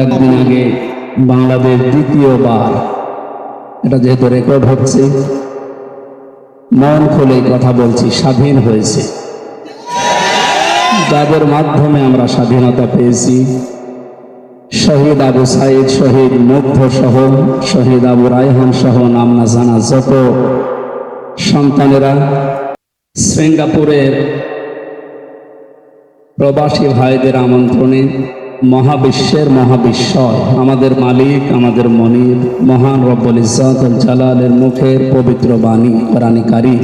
একদিন আগে বাংলাদেশ দ্বিতীয়বার, এটা যেহেতু রেকর্ড হচ্ছে, মন খুলে কথা বলছি, স্বাধীন হয়েছে। যাদের মাধ্যমে আমরা স্বাধীনতা পেয়েছি, শহীদ আবু সাইদ, শহীদ মুগ্ধ সহ, শহীদ আবু রায়হান সহ নাম না জানা যত সন্তানেরা সিঙ্গাপুরের প্রবাসী ভাইদের আমন্ত্রণে মহাবিশ্বের মহাবিশ্বয় আমাদের মালিক, আমাদের মনির, মহান রব্বুল ইজ্জতুল জালালের মুখের পবিত্র বাণী কোরআন কারীম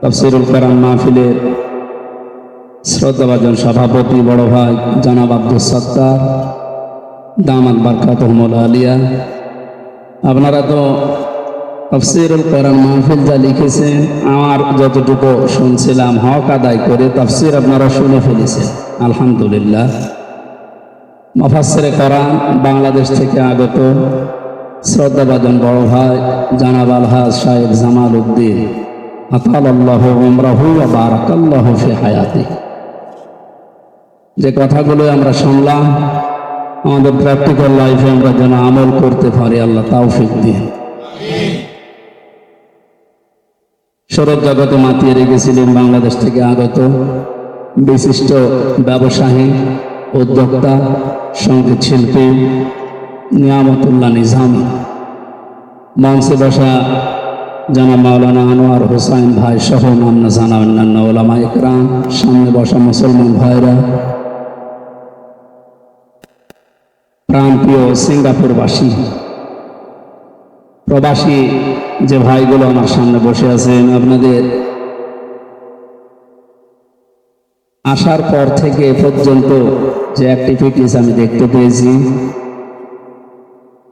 তাফসীরুল কোরআন মাহফিলের শ্রদ্ধাভাজন সভাপতি বড় ভাই জনাব আব্দুল সত্তার দামাত বারকাতুহুল আলিয়া, আপনারা তো তাফসীরুল কোরআন মাহফিল যা লিখেছেন, আমার যতটুকু শুনছিলাম হক আদায় করে তাফসীর আপনারা শুনে ফেলেছেন, আলহামদুলিল্লাহ। মুফাসসিরে কোরআন বাংলাদেশ থেকে আগত শ্রদ্ধাভাজন বড় ভাই জনাব আলহাজ শাহেদ জামাল উদ্দিন আতালাল্লাহু উমরাহু ওয়া বারাকাল্লাহু ফি হায়াতিহি, যে কথাগুলো আমরা শুনলাম আমাদের প্র্যাকটিক্যাল লাইফে আমরা যেন আমল করতে পারি, আল্লাহ তৌফিক দিন। সৌরভ জগতে মাতিয়ে রেখেছিলেন বাংলাদেশ থেকে আগত বিশিষ্ট ব্যবসায়ী, উদ্যোক্তা, সঙ্গীত শিল্পী নিয়ামতুল্লাহ নিজামী, মঞ্চে বসা জনাব মাওলানা আনোয়ার হোসাইন ভাই সহ নাম না জানা অন্যান্য ওলামা ইকরাম, সামনে বসা মুসলমান ভাইরা, প্রাণপ্রিয় সিঙ্গাপুরবাসী, প্রবাসী যে ভাইগুলো আমার সামনে বসে আছেন, আপনাদের আসার পর থেকে এ পর্যন্ত যে অ্যাক্টিভিটিস আমি দেখতে পেয়েছি,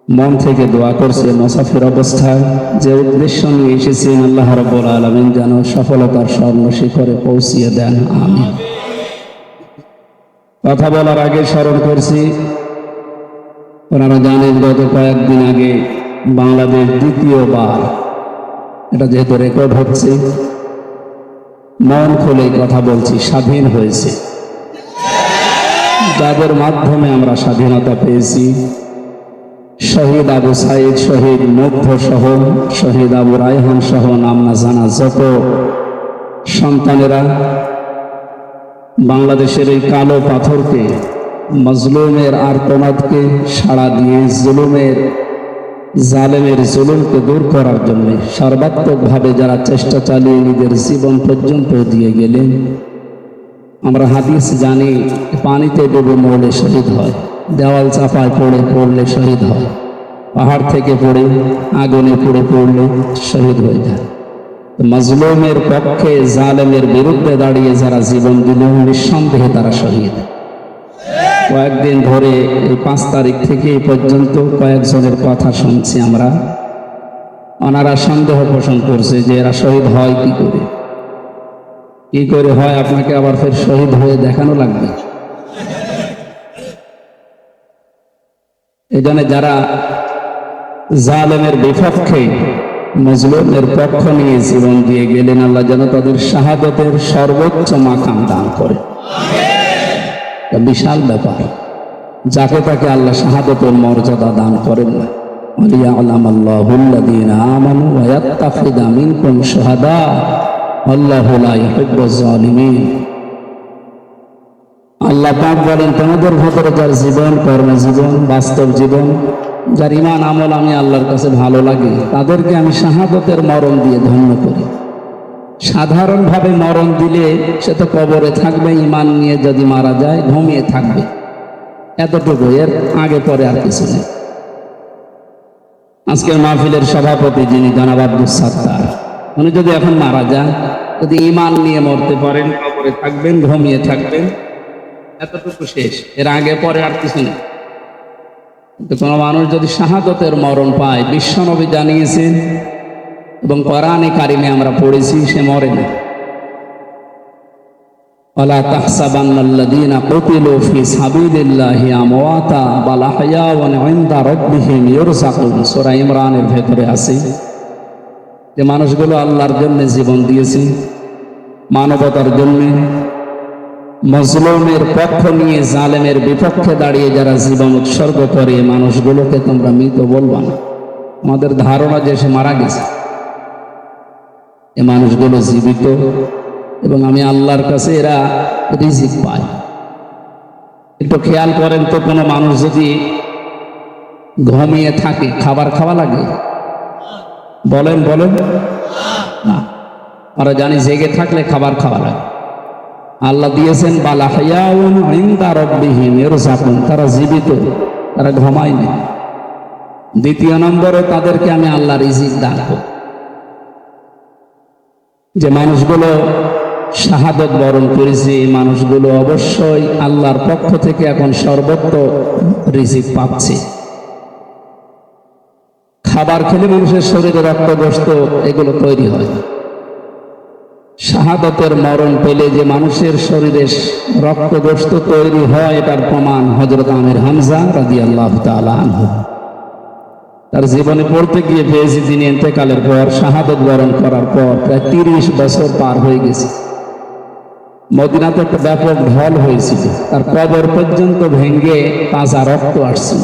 মন থেকে দোয়া করছে মুসাফির অবস্থায় যে উদ্দেশ্য নিয়ে এসেছেন আল্লাহ রাব্বুল আলামিন যেন সফলতার স্বর্ণ শিখরে পৌঁছিয়ে দেন, আমিন। কথা বলার আগে স্মরণ করছি, ওনারা জানেন গত কয়েকদিন আগে বাংলাদেশ দ্বিতীয়বার, এটা যেহেতু রেকর্ড হচ্ছে, মন খুলে কথা বলছি, স্বাধীন হয়েছে। যাদের মাধ্যমে আমরা স্বাধীনতা পেয়েছি, শহীদ আবু সাইদ, শহীদ মুগ্ধ সহ, শহীদ আবু রায়হান সহ নাম না জানা যত সন্তানেরা বাংলাদেশের এই কালো পাথরকে, মজলুমের আর্তনাদকে সাড়া দিয়ে জালেমের জুলুমকে দূর করার জন্য সর্বাত্মকভাবে যারা চেষ্টা চালিয়ে নিজের জীবন পর্যন্ত দিয়ে গেলেন, আমরা হাদিস জানি পানিতে ডুবে মরলে শহীদ হয়, দেওয়াল চাপায় পড়লে শহীদ হয়, পাহাড় থেকে পড়ে আগুনে পড়লে শহীদ হয়ে যায়। মজলুমের পক্ষে জালেমের বিরুদ্ধে দাঁড়িয়ে যারা জীবন দিল, নিঃসন্দেহে তারা শহীদ। কয়েকদিন ধরে এই 5 তারিখ থেকে এই পর্যন্ত কয়েকজনের কথা শুনছি আমরা, ওনারা সন্দেহ পোষণ করছে যে এরা শহীদ হয় কি করে হয়, আপনাকে আবার ফের শহীদ হয়ে দেখানো লাগবে। এই জন্য যারা জালেমের বিপক্ষে মজলুমের পক্ষ নিয়ে জীবন দিয়ে গেলেন, আল্লাহ যেন তাদের শাহাদাতের সর্বোচ্চ মাকাম দান করে। বিশাল ব্যাপার, যাকে তাকে আল্লাহ শাহাদাতের মর্যাদা দান করেন না। লিয়া'লামাল্লাহুল্লাযীনা আমানু ওয়া ইয়াত্তাখিযা মিনকুম শুহাদা আল্লাহু লা ইউহিব্বুয যালিমিন। আল্লাহ পাক বলেন, তোমাদের ভিতরে যার জীবন, কর্মজীবন, বাস্তব জীবন, যার ঈমান আমল আমি আল্লাহর কাছে ভালো লাগে, তাদেরকে আমি শাহাদাতের মরণ দিয়ে ধন্য করি। সাধারণভাবে মরণ দিলে সে তো কবরে থাকবে, ঈমান নিয়ে যদি মারা যায় ঘুমিয়ে থাকবে, এতটুকু, এর আগে পরে আর কিছু নেই। আজকের মাহফিলের সভাপতি যিনি জনাব আব্দুল সত্তার, উনি যদি এখন মারা যান, যদি ঈমান নিয়ে মরতে পারেন, কবরে থাকবেন, ঘুমিয়ে থাকবেন, এতটুকু শেষ, এর আগে পরে আর কিছু নেই। কিন্তু কোনো মানুষ যদি শাহাদাতের মরণ পায়, বিশ্বনবী জানিয়েছেন এবং কোরআনে কারিমে আমরা পড়েছি, সে মরে না। ওয়ালা তাহসাবান্নাল্লাযীনা কুতিলু ফি সাবিলিল্লাহি আমওয়াতা বাল আহইয়াউন ইনদা রাব্বিহিম ইরযাকুন, সূরা ইমরানের ভেতরে আছে যে মানুষগুলো আল্লাহর জন্য জীবন দিয়েছে, মানবতার জন্য, মজলুমের পক্ষ নিয়ে জালেমের বিপক্ষে দাঁড়িয়ে যারা জীবন উৎসর্গ করে মানুষগুলোকে তোমরা মৃত বলবা না। আমাদের ধারণা যে সে মারা গেছে, এ মানুষগুলো জীবিত এবং আমি আল্লাহর কাছে এরা রিজিক পায়। একটু খেয়াল করেন তো, কোনো মানুষ যদি ঘুমিয়ে থাকে খাবার খাওয়া লাগে? বলেন বলেন না, আমরা জানি জেগে থাকলে খাবার খাওয়া লাগে। আল্লাহ দিয়েছেন বালা হায়াউন ইনদা রাব্বিহিম ইয়ারযাকুন, তারা জীবিত, তারা ঘুমায়নি। দ্বিতীয় নম্বরে তাদেরকে আমি আল্লাহ রিজিক দান করব। যে মানুষগুলো শাহাদত বরণ করেছে এই মানুষগুলো অবশ্যই আল্লাহর পক্ষ থেকে এখন সর্বত্র রিজিক পাচ্ছে। খাবার খেলে মানুষের শরীরে রক্তগ্রস্ত এগুলো তৈরি হয়। শাহাদতের মরণ পেলে যে মানুষের শরীরে রক্তগ্রস্ত তৈরি হয় এটার প্রমাণ হযরত আমির হামজা রাদিয়াল্লাহু তাআলা আনহু তার জীবনে পড়তে গিয়ে পেয়েছি। তিনি ইন্তেকালের পর শাহাদত বরণ করার পর প্রায় 30 বছর পার হয়ে গেছে। মদিনাতে একটা ব্যাপক ঢল হয়েছিল, তার কবর পর্যন্ত ভেঙে তাজা রক্ত আসছিল।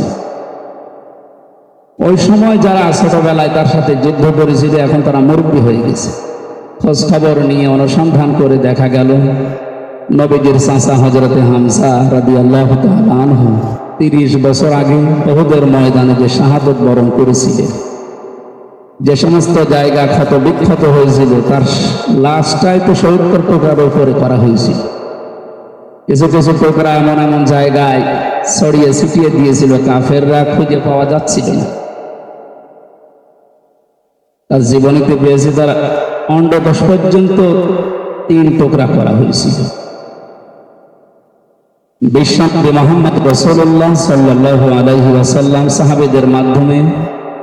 ওই সময় যারা ছোটবেলায় তার সাথে যুদ্ধ করেছিল এখন তারা মুরব্বী হয়ে গেছে। খোঁজ খবর নিয়ে অনুসন্ধান করে দেখা গেল নবীজির চাচা হযরতে হামজা রাদিয়াল্লাহু তাআলা আনহু 30 বছর আগে উহুদের ময়দানে যে শাহাদত বরণ করেছিলেন, যে সমস্ত জায়গা ক্ষত বিক্ষত হয়েছিল তার লাশটাই তো 70 টুকরার উপরে করা হয়েছিল। কিছু কিছু টুকরা এমন এমন জায়গায় ছড়িয়ে ছিটিয়ে দিয়েছিল, কাফেররা খুঁজে পাওয়া যাচ্ছিল না। তার জীবনীতে পেয়েছে তার অন্ডকোষ পর্যন্ত 3 টুকরা করা হয়েছিল। বিশ্বনবী মুহাম্মদ রাসূলুল্লাহ সাল্লাল্লাহু আলাইহি ওয়াসাল্লাম সাহাবীদের মাধ্যমে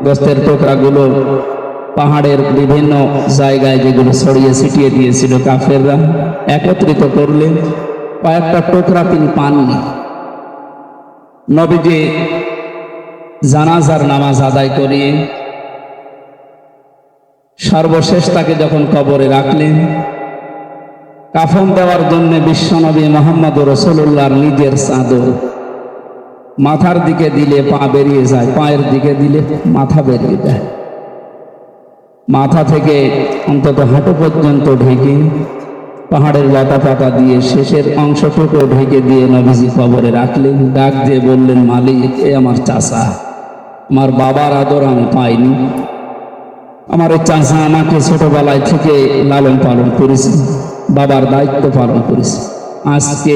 গোশতের টুকরাগুলো পাহাড়ের বিভিন্ন জায়গায় যেগুলো ছড়িয়ে ছিটিয়ে দিয়েছিল কাফেররা একত্রিত করলেন। কয়েকটা টুকরা তিনি পাননি। নবীজি জানাজার নামাজ আদায় করিয়ে সর্বশেষ তাকে যখন কবরে রাখলেন, কাফন দেওয়ার জন্য বিশ্বনবী মুহাম্মদ রাসূলুল্লাহর নিজের চাদর মাথার দিকে দিলে পা বেরিয়ে যায়, পায়ের দিকে দিলে মাথা বেরিয়ে যায়। মাথা থেকে অন্তত হাঁটু পর্যন্ত ঢেকে পাহাড়ের লতা পাতা দিয়ে শেষের অংশটুকু ঢেকে দিয়ে নবীজি কবরে রাখলেন। ডাক দিয়ে বললেন, মালিক, এ আমার চাচা, আমার বাবার আদর আমি পাইনি। আমার এই চাচা আমাকে ছোটবেলায় থেকে লালন পালন করেছে, বাবার দায়িত্ব পালন করেছে। আজকে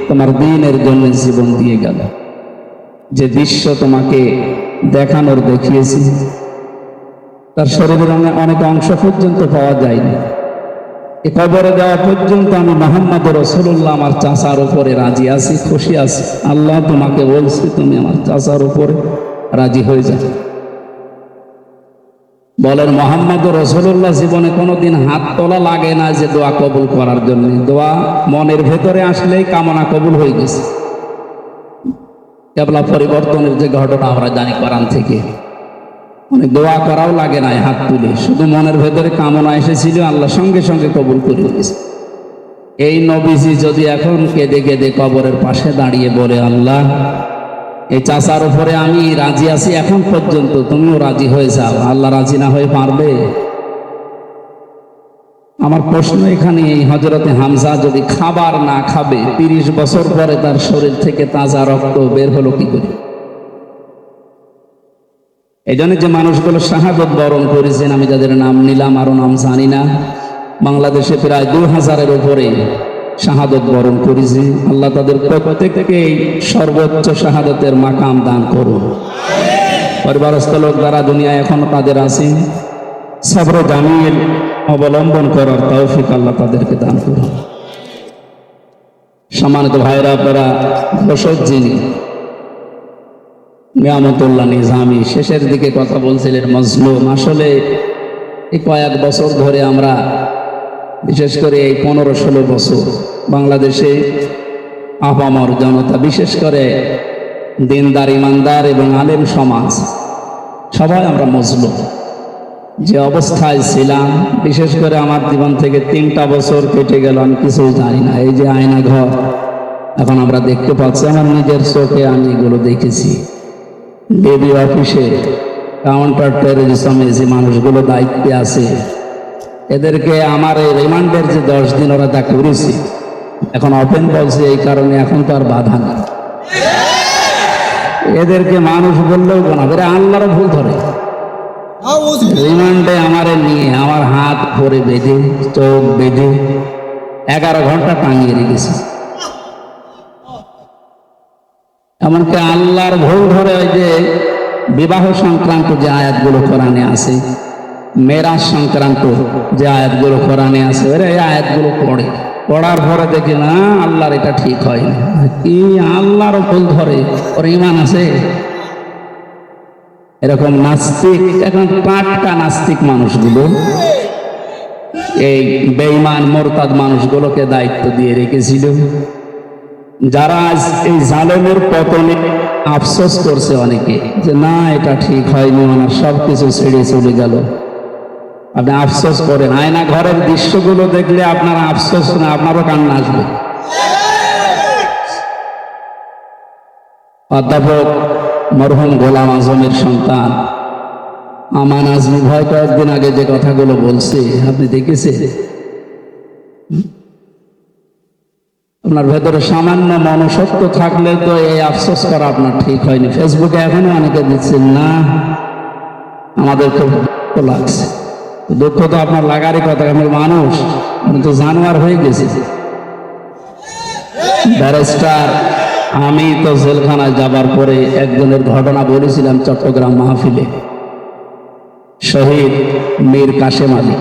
তোমার দিনের জন্য জীবন দিয়ে গেল। যে দৃশ্য তোমাকে দেখানোর দেখিয়েছি তার শরীরের অনেক অংশ পর্যন্ত পাওয়া যায়নি। এ কবরে দেওয়া পর্যন্ত আমি মুহাম্মদ রাসূলুল্লাহ আমার চাচার উপরে রাজি আছি, খুশি আছি। আল্লাহ তোমাকে বলছি তুমি আমার চাচার উপরে রাজি হয়ে যাও। বলেন, মুহাম্মদ রাসূলুল্লাহ জীবনে কোনোদিন হাত তোলা লাগে না যে দোয়া কবুল করার জন্য। দোয়া মনের ভেতরে আসলেই কামনা কবুল হয়ে গেছে। কেবলা পরিবর্তনের যে ঘটনা আমরা জানি কোরআন থেকে, অনেক দোয়া করাও লাগে না, হাত তুলে শুধু মনের ভেতরে কামনা এসেছিল, আল্লাহ সঙ্গে সঙ্গে কবুল করে দিয়েছে। এই নবীজি যদি এখন কেঁদে কেঁদে কবরের পাশে দাঁড়িয়ে বলে, আল্লাহ এই চাচার উপরে আমি রাজি আছি এখন পর্যন্ত, তুমিও রাজি হয়ে যাও, আল্লাহ রাজি না হয়ে পারবে? আমার প্রশ্ন এখানে, এই হযরতে হামজা যদি খাবার না খাবে 30 বছর পরে তার শরীর থেকে তাজা রক্ত বের হলো কি করে? এই জন্য যে মানুষগুলো শাহাদত বরণ করেছেন, আমি যাদের নাম নিলাম, আরো নাম জানি না, বাংলাদেশে প্রায় 2000-এর উপরে শাহাদত বরণ করেছে। আল্লাহ তাদের প্রত্যেককে সর্বোচ্চ শাহাদতের মাকাম দান করুন। পরিবারস্থ লোক যারা দুনিয়ায় এখনো তাদের আছে, সবর জামিল অবলম্বন করার তৌফিক আল্লাহ তাদেরকে দান করুন। সম্মানিত ভাইরা, আপনারা ঘোষক যিনি নিয়ামতুল্লাহ নিজামী শেষের দিকে কথা বলছিলেন মজলুম। আসলে এই কয়েক বছর ধরে আমরা, বিশেষ করে এই 15-16 বছর বাংলাদেশে আপামর জনতা, বিশেষ করে দিনদার ইমানদার এবং আলেম সমাজ, সবাই আমরা মজলুম। যে অবস্থায় ছিলাম, বিশেষ করে আমার জীবন থেকে 3টা বছর কেটে গেল, আমি কিছুই জানি না। এই যে আয়না ঘর, এখন আমরা দেখতে পাচ্ছি, আমার নিজের চোখে আমি এগুলো দেখেছি। ডিবি অফিসে কাউন্টার টেররিজমে যে মানুষগুলো দায়িত্বে আছে, এদেরকে আমার এই রিমান্ডের যে 10 দিন ওরা তা করেছে, এখন ওপেন বলছে, এই কারণে এখন তো আর বাধা নেই। এদেরকে মানুষ বললেও গোনা করে, আল্লাহরও ভুল ধরে। রিমান্ডে আমারে নিয়ে আমার হাত পরে বেঁধে, চোখ বেঁধে 11 ঘন্টা টাঙিয়ে রেখেছে। এমনকি আল্লাহর ভুল ধরে ওই যে বিবাহ সংক্রান্ত যে আয়াতগুলো কোরআনে আছে, মেরাজ সংক্রান্ত যে আয়াতগুলো কোরআনে আছে, এই আয়াতগুলো পড়ার পরে দেখি না আল্লাহর এটা ঠিক হয় না। কি আল্লাহর ভুল ধরে, ওর ইমান আছে? এরকম নাস্তিক, এখন টাটকা নাস্তিক মানুষগুলো এই বেঈমান মোরতাদ মানুষগুলোকে দায়িত্ব দিয়ে রেখেছিল, যারা এই জালেমের পতনে আফসোস করছে অনেকে, যে না এটা ঠিক হয়নি, ওনার সব কিছু ছেড়ে চলে গেল। আপনি আফসোস করেন, আয়না ঘরের দৃশ্যগুলো দেখলে আপনার আফসোস না, আপনারও কান্না আসবে। অধ্যাপক মরহুম গোলাম আজমের সন্তান আমান আজমি ভাই কয়েকদিন আগে যে কথাগুলো বলছে আপনি দেখেছেন? আপনার ভেতরে সামান্য মনুষ্যত্ব থাকলে তো এই আফসোস করা আপনার ঠিক হয়নি। ফেসবুকে এখনো অনেকে দিচ্ছেন, না আমাদের খুব দুঃখ লাগছে। দুঃখ তো আপনার লাগারই কথা, আমি মানুষ, আমি তো জানোয়ার হয়ে গেছি। ব্যারিস্টার আমি তো জেলখানায় যাবার পরে একজনের ঘটনা বলেছিলাম চট্টগ্রাম মাহফিলে, শহীদ মীর কাশেম আলী,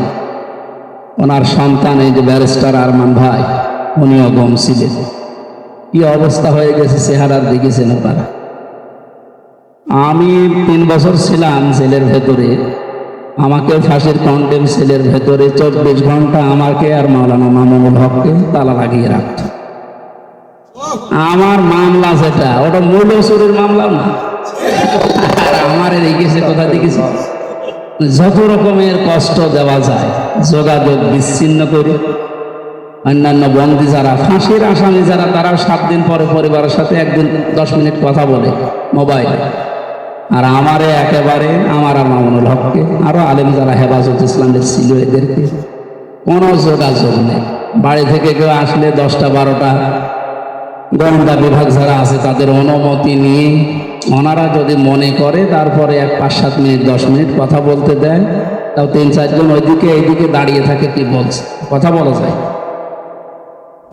ওনার সন্তান এই যে ব্যারিস্টার আরমান ভাই, উনিও গম ছিলেন। কি অবস্থা হয়ে গেছে চেহারার দেখেছেন আপনারা। আমি 3 বছর ছিলাম জেলের ভেতরে, আমাকে ফাঁসির কন্টেম সেলের ভেতরে 24 ঘন্টা আমাকে আর মাওলানা মামুনুল হককে তালা লাগিয়ে রাখত। আমার মামলা যেটা, ওটা মূল চুরির মামলা না, আর আমার রেখেছে কোথা দেখেছি, যত রকমের কষ্ট দেওয়া যায় যোগাযোগ বিচ্ছিন্ন করে। অন্যান্য বন্দী যারা, ফাঁসির আসামি যারা, তারাও 7 দিন পরে পরিবারের সাথে 1-10 মিনিট কথা বলে মোবাইল। আর আমারে একেবারে, আমার আর মামুনুল হককে, আরো আলেম যারা হেফাজত ইসলামের ছিল, এদেরকে কোনো যোগাযোগ নেই। বাড়ি থেকে কেউ আসলে 10টা-12টা গোয়েন্দা বিভাগ যারা আছে তাদের অনুমতি নিয়ে ওনারা যদি মনে করে তারপরে 5-7 মিনিট 10 মিনিট কথা বলতে দেয়, তাও 3-4 জন ওইদিকে এইদিকে দাঁড়িয়ে থাকে, কি বলছে কথা বলা যায়।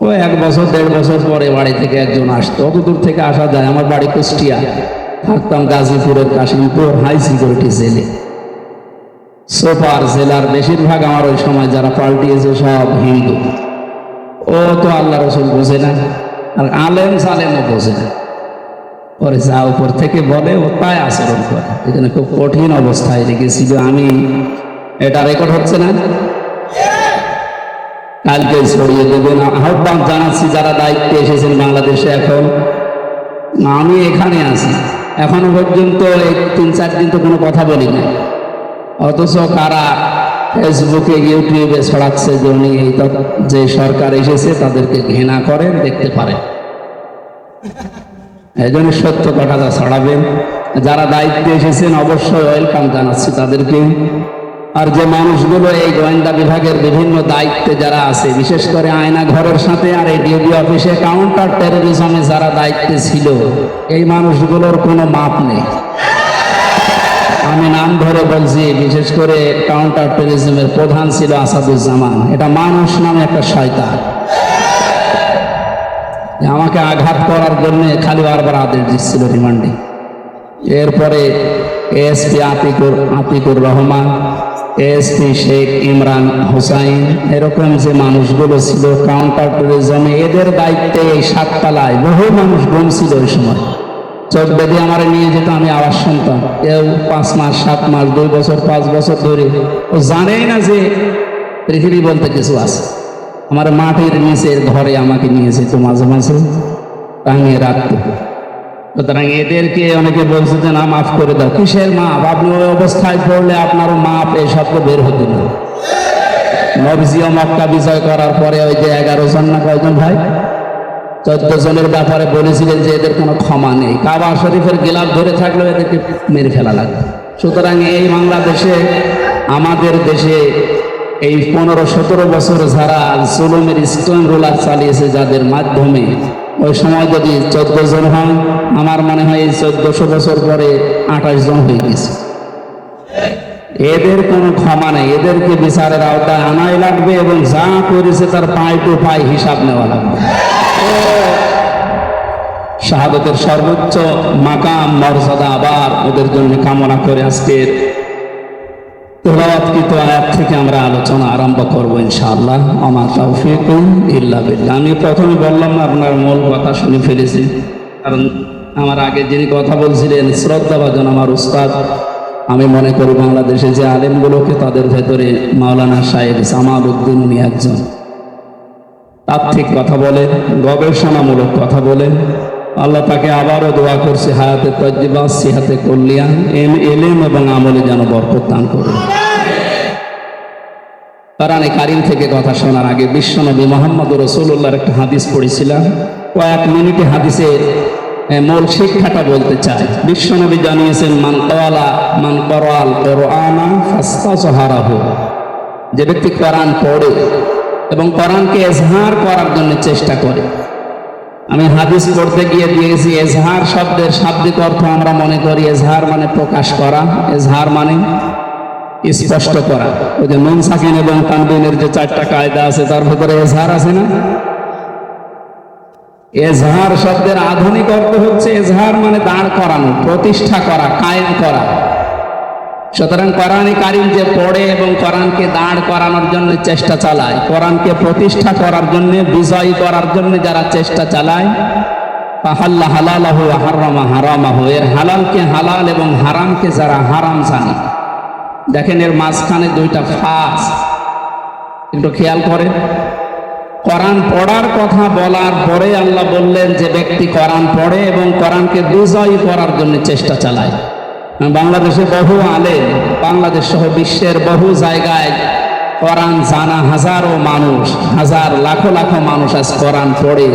ও 1 বছর 1.5 বছর পরে বাড়ি থেকে একজন আসতো, অত দূর থেকে আসা যায়। আমার বাড়ি কুষ্টিয়া, থাকতাম গাজীপুরের কাশিমপুর হাই সিকিউরিটি জেলে। সোপার জেলার বেশিরভাগ আমার ওই সময় যারা পাল্টিয়েছে সব হিন্দু। ও তো আল্লাহ রসুল বোঝে না, আর আলেম সালেমও বোঝে না। পরে যা উপর থেকে বলে ও তাই আচরণ করে। এখানে খুব কঠিন অবস্থায় রেখেছিল আমি। এটা রেকর্ড হচ্ছে না, কালকে ছড়িয়ে দেবেন। আহ্বান জানাচ্ছি যারা দায়িত্বে এসেছেন বাংলাদেশে, এখন আমি এখানে আছি, এখনো পর্যন্ত এই 3-4 দিন তো কোনো কথা বলি না, অথচ কারা ফেসবুকে ইউটিউবে ছড়াচ্ছে যে উনি এই যে সরকার এসেছে তাদেরকে ঘৃণা করেন, দেখতে পারেন। এই জন্য সত্য কথাটা ছড়াবেন। যারা দায়িত্বে এসেছেন অবশ্যই ওয়েলকাম জানাচ্ছি তাদেরকে। আর যে মানুষগুলো এই গোয়েন্দা বিভাগের বিভিন্ন দায়িত্বে যারা আছে, বিশেষ করে আয়না ঘরের সাথে আর এই ডিবি অফিসে কাউন্টার টেররিজমে যারা দায়িত্বে ছিল, এই মানুষগুলোর কোনো মাপ নেই। আমি নাম ধরে বলছি, বিশেষ করে কাউন্টার টেররিজমের প্রধান ছিল আসাদুজ্জামান। এটা মানুষ নামে একটা শয়তান, আমাকে আঘাত করার জন্য খালি বারবার আদেশ দিচ্ছিল রিমান্ডে। এরপরে এএসপি আতিকুর রহমান, এএসপি শেখ ইমরান হুসাইন, এরকম যে মানুষগুলো ছিল কাউন্টার টেররিজমে, এদের দায়িত্বে এই 7 তলায় বহু মানুষ গুম ছিল ওই সময়। চোখ বেঁধে আমার নিয়ে যেত, আমি আওয়াজ শুনতাম। কেউ 5 মাস 7 মাস 2 বছর 5 বছর ধরে, ও জানেই না যে পৃথিবী বলতে কিছু আছে। আমার মাটির নিচের ঘরে আমাকে নিয়ে যেত, মাঝে মাঝে টাঙিয়ে রাখতো। সুতরাং এদেরকে অনেকে বলছে যে না মাফ করে দাও। কিসের মাপ? আপনি ওই অবস্থায় পড়লে আপনারও মাপ এই শব্দ বের হতো না। নবজি ও মক্কা বিজয় করার পরে ওই যে 11 জন না কয়জন ভাই 14 জনের ব্যাপারে বলেছিলেন যে এদের কোনো ক্ষমা নেই, কাবা শরীফের গিলাফ ধরে থাকলেও এদেরকে মেরে ফেলা লাগবে। সুতরাং এই বাংলাদেশে, আমাদের দেশে এই 15-17 বছর যারা জুলুমের স্টোন রুলার চালিয়েছে, যাদের মাধ্যমে ওই সময় যদি 14 জন হয়, আমার মনে হয় এই 1400 বছর পরে 28 জন হয়ে গেছে। এদের কোনো ক্ষমা নেই, এদেরকে বিচারের আওতায় আনাই লাগবে এবং যা করেছে তার পাই টু পাই হিসাব নেওয়া লাগবে। শাহাদতের সর্বোচ্চ মাকাম মর্যাদা আবার ওদের জন্য কামনা করে আজকের তেলাওয়াতকৃত আয়াত থেকে আমরা আলোচনা আরম্ভ করবো ইনশাআল্লাহ। আমা তাওফীক ইল্লা বিল্লাহ। আমি প্রথমে বললাম না, আপনার মূল কথা শুনে ফেলেছি, কারণ আমার আগে যিনি কথা বলছিলেন শ্রদ্ধাভাজন আমার উস্তাদ। আমি মনে করি বাংলাদেশে যে আলেমগুলোকে, তাদের ভেতরে মাওলানা সাহেব জামাল উদ্দিন উনি একজন। তাত্ত্বিক কথা বলেন, গবেষণামূলক কথা বলেন। আল্লাহ তাকে আবারও দোয়া করছে হায়াতে তজ্জিবা, সিহাতে কল্লিয়া, এলেম এবং আমলে যেন বরকত দান করে। কোরআনে কারীম থেকে কথা শোনার আগে বিশ্বনবী মুহাম্মদ রাসূলুল্লাহর একটা হাদিস পড়েছিলাম। কয়েক মিনিটে হাদিসের মূল শিক্ষাটা বলতে চাই। বিশ্বনবী জানিয়েছেন, মান করাল কোরআনা ফাস্তাজহারাহু, যে ব্যক্তি কোরআন পড়ে এবং কোরআনকে এজহার করার জন্য চেষ্টা করে। আমি হাদিস পড়তে গিয়ে দিয়েছি এজহার শব্দের শাব্দিক অর্থ আমরা মনে করি এজহার মানে প্রকাশ করা, এজহার মানে স্পষ্ট করা। ওই যে নুন সাকিন এবং তানবিনের যে 4টা কায়দা আছে তার ভিতরে এজহার আছে না? এজহার শব্দের আধুনিক অর্থ হচ্ছে এজহার মানে দাঁড় করানো, প্রতিষ্ঠা করা, কায়েম করা। সুতরাং কোরআনে কারীম যে পড়ে এবং কোরআনকে দাঁড় করানোর জন্য চেষ্টা চালায়, কোরআনকে প্রতিষ্ঠা করার জন্য, বিজয়ী করার জন্য যারা চেষ্টা চালায়, ফাহাল্লা হালালাহু ওয়া হারামা হারামাহু, এর হালালকে হালাল এবং হারামকে যারা হারাম জানে। দেখেন এর মাঝখানে 2টা ফাঁস, একটু খেয়াল করেন। কোরআন পড়ার কথা বলার পরে আল্লাহ বললেন যে ব্যক্তি কোরআন পড়ে এবং কোরআনকে বিজয়ী করার জন্য চেষ্টা চালায়। বাংলাদেশে বহু আলেম, বাংলাদেশ সহ বিশ্বের বহু জায়গায় কোরআন জানা হাজারো মানুষ, লাখো লাখো মানুষ আজ কোরআন পড়ে,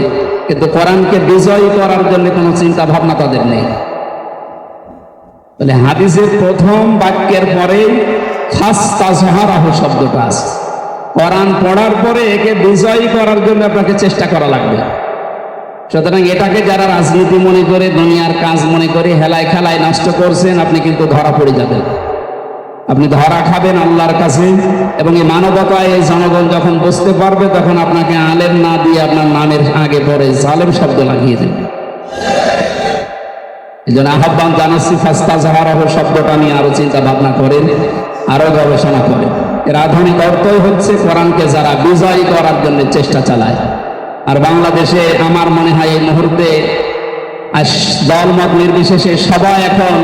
কিন্তু কোরআনকে বিজয়ী করার জন্য কোনো চিন্তা ভাবনা তাদের নেই। তাহলে হাদিসের প্রথম বাক্যের পরে ফাস্তাজহারাহু শব্দটা আছে। কোরআন পড়ার পরে একে বিজয়ী করার জন্য আপনাকে চেষ্টা করা লাগবে। সুতরাং এটাকে যারা রাজনীতি মনে করে, দুনিয়ার কাজ মনে করে হেলায় খেলায় নষ্ট করছেন, আপনি কিন্তু ধরা পড়ে যাবেন। আপনি ধরা খাবেন আল্লাহর কাছে। এবং এই মানবতায় এই জনগণ যখন বুঝতে পারবে, তখন আপনাকে আলেম না দিয়ে আপনার নামের আগে পরে জালেম শব্দ লাগিয়ে দেবে। এই জন্য আহ্বান জানাচ্ছি, ফাস্তাজহারাহু শব্দটা নিয়ে আরো চিন্তা ভাবনা করেন, আরো গবেষণা করেন। এর আধুনিক অর্থই হচ্ছে কোরআনকে যারা বিজয়ী করার জন্য চেষ্টা চালায়। আর বাংলাদেশে আমার মনে হয় এই মুহূর্তে দলমত নির্বিশেষে সবাই এখন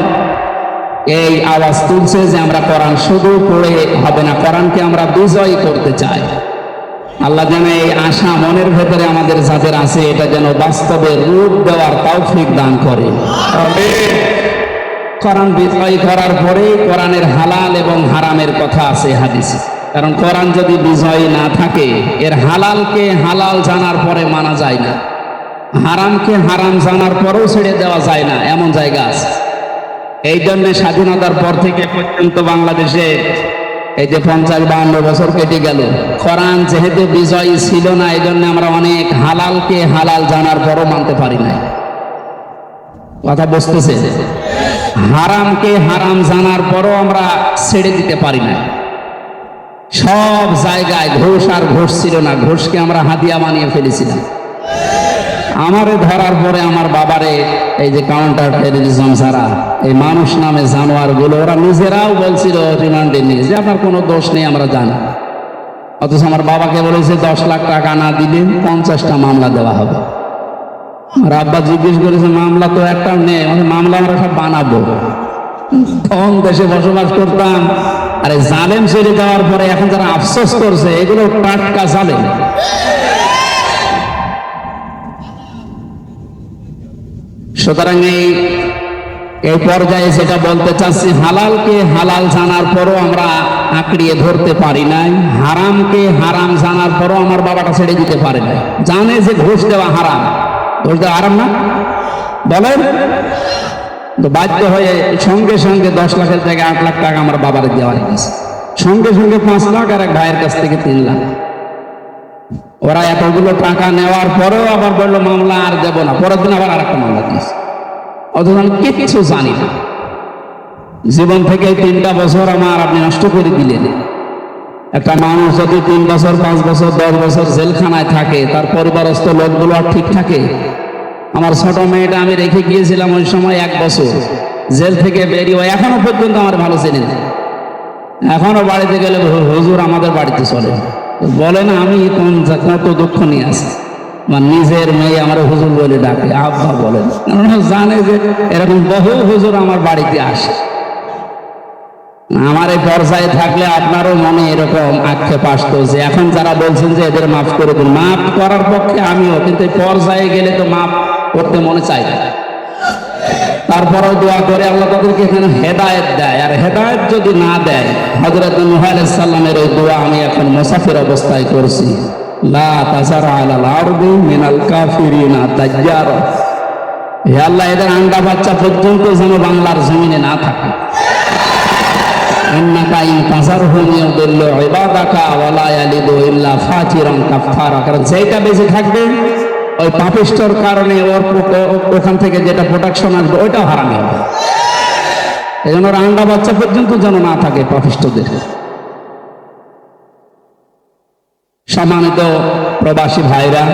এই আওয়াজ তুলছে যে আমরা কোরআন শুধু পড়ে হবে না, কোরআনকে আমরা বিজয়ী করতে চাই। আল্লাহ যেন এই আশা মনের ভেতরে আমাদের যাদের আছে, এটা যেন বাস্তবে রূপ দেওয়ার তৌফিক দান করে। কোরআন বিজয়ী করার পরে কোরআনের হালাল এবং হারামের কথা আছে হাদিসে। কারণ কোরআন যদি বিজয়ী না থাকে, এর হালালকে হালাল জানার পরে মানা যায় না, হারামকে হারাম জানার পরেও ছেড়ে দেওয়া যায় না, এমন জায়গা আছে। এই জন্য স্বাধীনতার পর থেকে পর্যন্ত বাংলাদেশে এই যে 50-52 বছর কেটে গেল, কোরআন যেহেতু বিজয়ী ছিল না, এই জন্য আমরা অনেক হালালকে হালাল জানার পরও মানতে পারি না। কথা বুঝতেছে? হারামকে হারাম জানার পরও আমরা ছেড়ে দিতে পারি না। সব জায়গায় ঘুষ আর ঘুষ ছিল না, ঘুষকে আমরা হাতিয়া বানিয়ে ফেলেছিলাম। আমারে ধরার পরে আমার বাবারে এই যে কাউন্টার টেররিজম ছাড়া এই মানুষ নামে জানোয়ার গুলো, ওরা নিজেরাও বলছিল রিমান্ডে নিয়ে যে আপনার কোনো দোষ নেই, আমরা জানি। অথচ আমার বাবাকে বলেছে 10 লাখ টাকা না দিলে 50টা মামলা দেওয়া হবে। আর আব্বা জিজ্ঞেস করেছে মামলা তো একটাও নেই, মামলা আমরা সব বানাবো। তখন দেশে বসবাস করতাম, আরে জালেম ছেড়ে দেওয়ার পরে এখন যারা আফসোস করছে, এগুলো টাটকা জালেম। সুতরাং এই পর্যায়ে যেটা বলতে চাচ্ছি, হালালকে হালাল জানার পরও আমরা আঁকড়িয়ে ধরতে পারি নাই, হারামকে হারাম জানার পরও আমার বাবাটা ছেড়ে দিতে পারে নাই। জানে যে ঘুষ দেওয়া হারাম, বলতে আরাম না বলেন? তো বাধ্য হয়ে সঙ্গে সঙ্গে 10 লাখের থেকে 8 লাখ টাকা আমার বাবার দেওয়ার গেছে, সঙ্গে সঙ্গে 5 লাখ আর এক ভাইয়ের কাছ থেকে 3 লাখ। ওরা এতগুলো টাকা নেওয়ার পরেও আবার বললো মামলা আর দেবো না, পরের দিন আবার আরেকটা মামলা দিয়েছে। অথচ আমি কিছু জানি না। জীবন থেকে 3টা বছর আমার আপনি নষ্ট করে দিলেন। একটা মানুষ যদি 3 বছর 5 বছর 10 বছর জেলখানায় থাকে, তার পরিবারস্থ লোকগুলো আর ঠিক থাকে? আমার ছোট মেয়েটা আমি রেখে গিয়েছিলাম ওই সময় 1 বছর, জেল থেকে বেরিয়ে এখনো পর্যন্ত আমার ভালো চেনেন। এখনো বাড়িতে গেলে হুজুর আমাদের বাড়িতে চলে, বলে না আমি কত দুঃখ নিয়ে আসি। আমার নিজের মেয়ে আমার হুজুর বলে ডাকে, আব্বা বলেন, জানে যে এরকম বহু হুজুর আমার বাড়িতে আসে। আমার এই পর্যায়ে থাকলে আপনারও মনে এরকম আক্ষেপ আসতো যে এখন যারা বলছেন যে এদের মাফ করে দিন, মাফ করার পক্ষে আমিও, কিন্তু এই পর্যায়ে গেলে তো মাফ করতে মনে চাই না। তারপরেও দোয়া করে আল্লাহ তাদেরকে এখানে হেদায়েত দেয়। আর হেদায়েত যদি না দেয়, হযরত নূহ আলাইহিস সালামের ওই দোয়া আমি এখন মুসাফির অবস্থায় করছি, লা তাযার আলাল আরদি মিনাল কাফিরিনা দাজ্জারা। হে আল্লাহ, এদের আন্ডা বাচ্চা পর্যন্ত যেন বাংলার জমিনে না থাকে। ইন্নাকা ইন তাযারহুম ইউদিল্লু ইবাদাকা ওয়া লা ইয়ালিদু ইল্লা ফাজিরান কাফফারা। কারণ যেটা বেঁচে থাকবে ওই পাপিষ্ঠর কারণে ওখান থেকে যেটা প্রোটেকশন আসবে ওইটাও হারামি হবে। এই জন্য আন্ডা বাচ্চা পর্যন্ত যেন না থাকে পাপিষ্ঠদের। সম্মানিত প্রবাসী ভাইরা,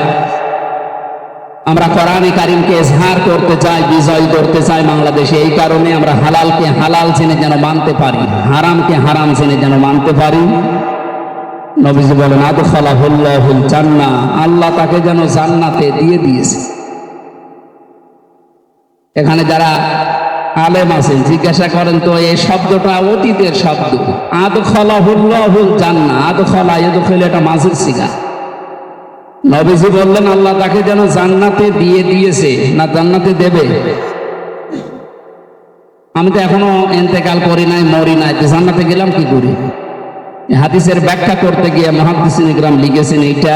আমরা কোরআনে কারিমকে ইজহার করতে চাই, বিজয় করতে চাই বাংলাদেশে। এই কারণে আমরা হালালকে হালাল জেনে যেন মানতে পারি, হারামকে হারাম জেনে যেন মানতে পারি। নবীজি বলেন আদখালাহুল্লাহুল জান্নাহ, আল্লাহ তাকে যেন জান্নাতে দিয়ে দিয়েছে। এখানে যারা আলেম আছেন জিজ্ঞাসা করেন তো এই শব্দটা অতীতের শব্দ। আদখালাহুল্লাহুল জান্নাহ, আদখালা ইয়াদখিলু, এটা মাজির সিগা। নবীজি বললেন আল্লাহ তাকে যেন জান্নাতে দিয়ে দিয়েছে, না জান্নাতে দেবে। আমি তো এখনো ইন্তেকাল করি নাই, মরি নাই, জান্নাতে গেলাম কি করে? হাদিসের ব্যাখ্যা করতে গিয়ে মুহাদ্দিসিন ইকরাম লিখেছেন এইটা।